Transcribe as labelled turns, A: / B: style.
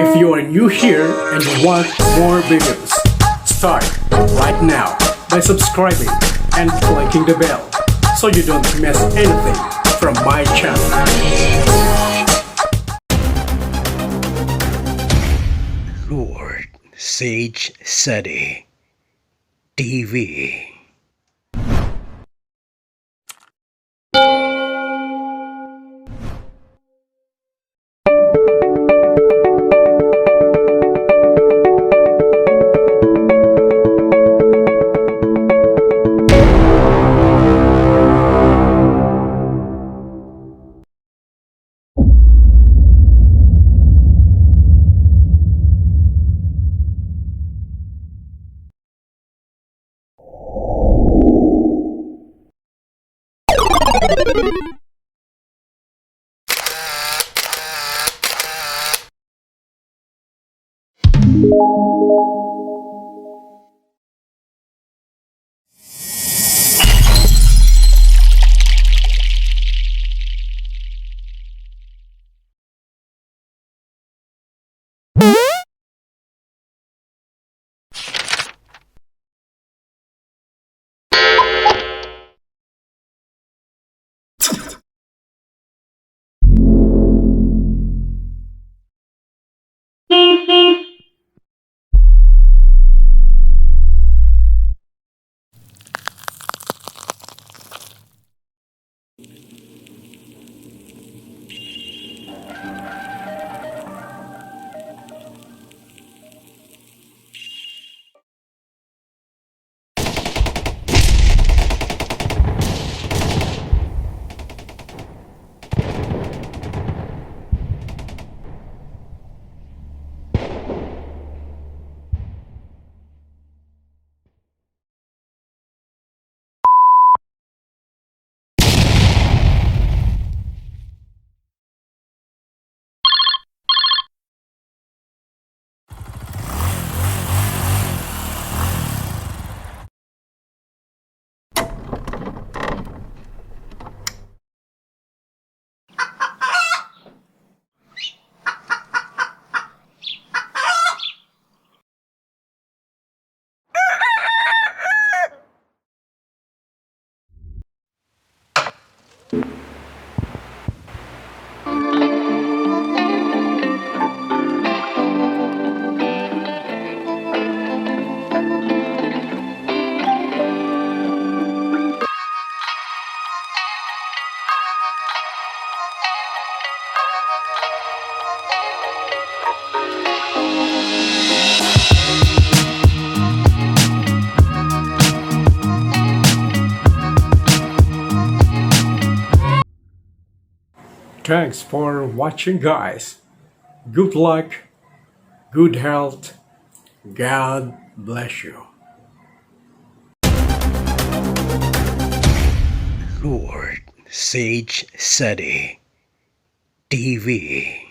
A: If you are new here and you want more videos, start right now by subscribing and clicking the bell so you don't miss anything from my channel.
B: Lord Sage Sadi TV.
A: Thanks for watching, guys. Good luck, good health. God bless you.
B: Lord Sage Sadi TV.